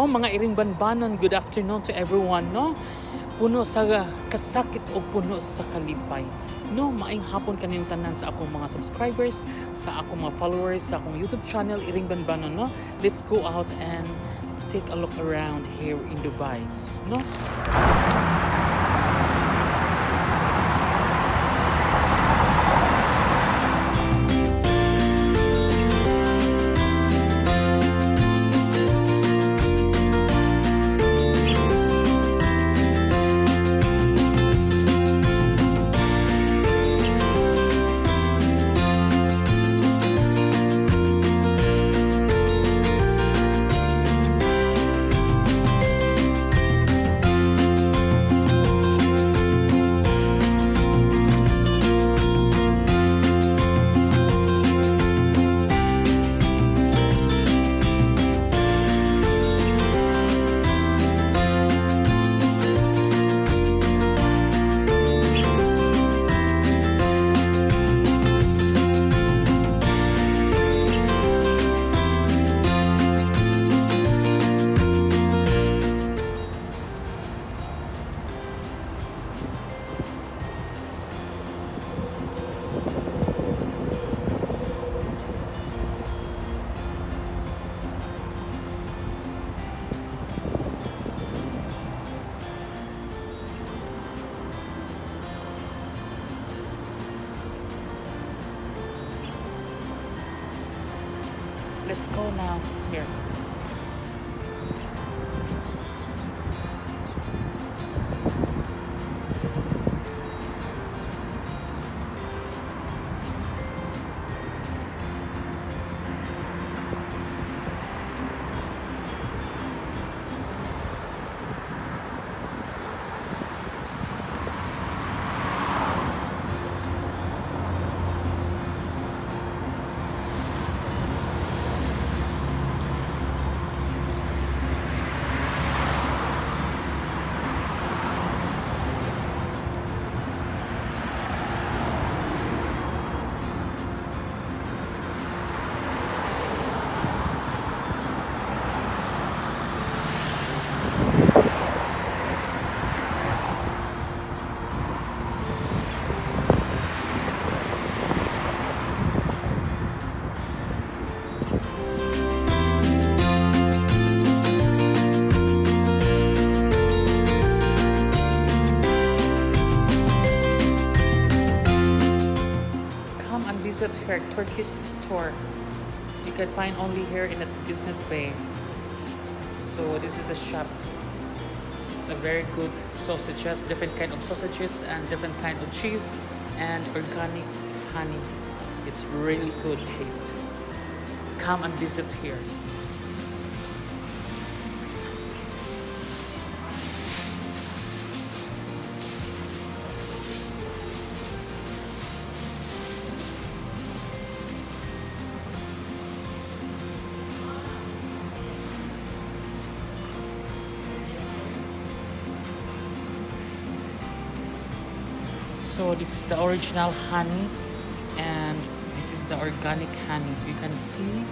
Hello mga iring banbanon, good afternoon to everyone, no? Puno sa kasakit o puno sa kalipay. No, maayong hapon kaniyong tanan sa akong mga subscribers, sa akong mga followers, sa akong YouTube channel Iring Banbanon, no? Let's go out and take a look around here in Dubai, no? Let's go now. Here. Come and visit her Turkish store. You can find only here in the Business Bay. So this is the shops. It's a very good sausages, different kind of sausages and different kind of cheese and organic honey. It's really good taste. Come and visit here. So this is the original honey and this is the organic honey. You can see.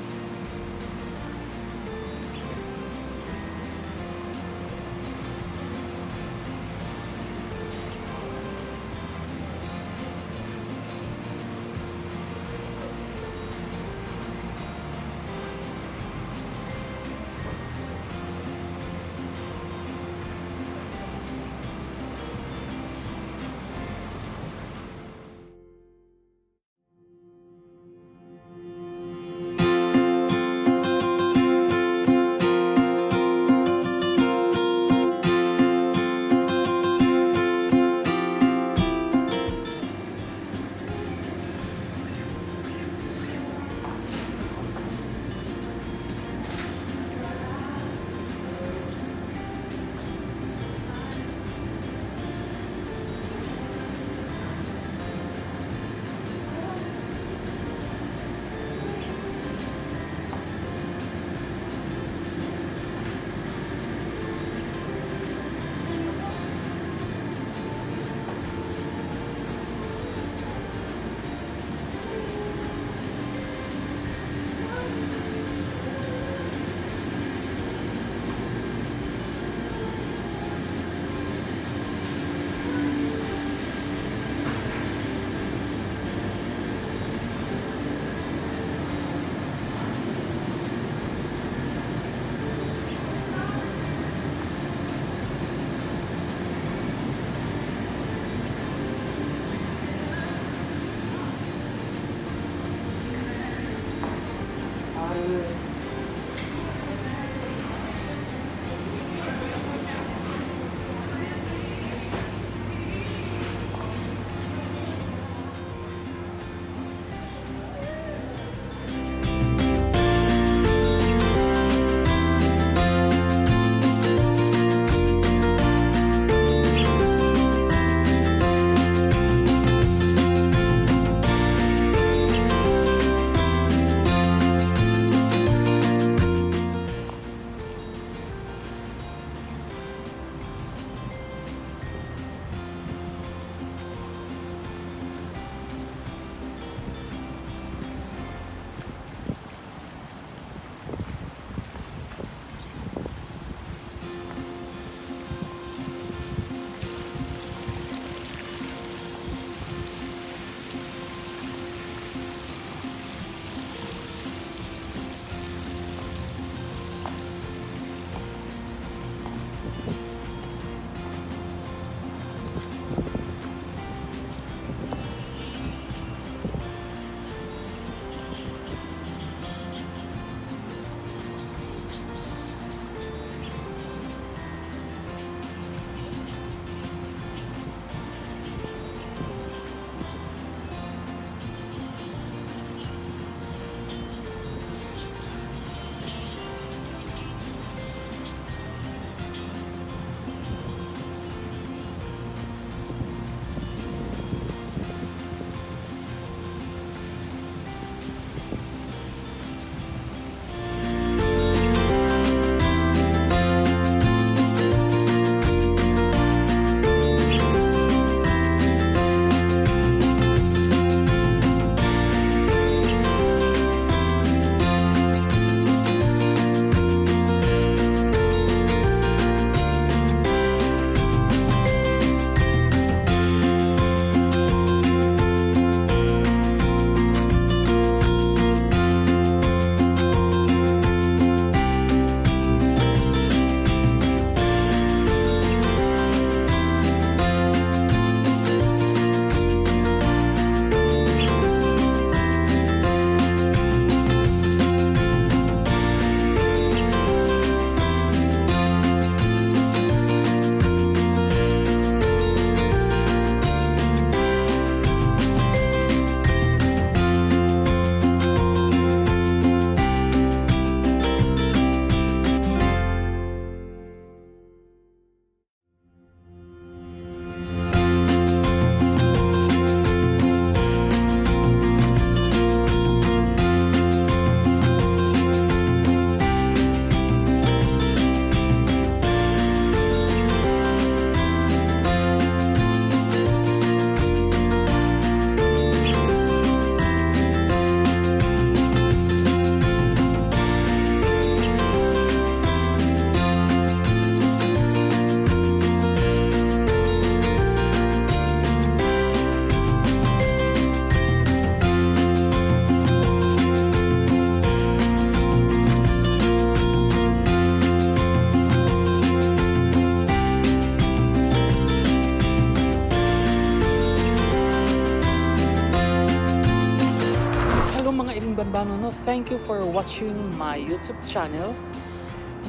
Banbano, no, thank you for watching my YouTube channel.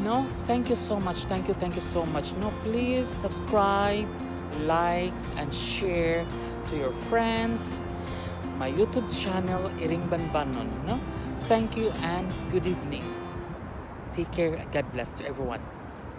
No, thank you so much. Thank you so much. No, please subscribe, likes, and share to your friends. My YouTube channel, Iring Banbanon. No, thank you and good evening. Take care. God bless to everyone.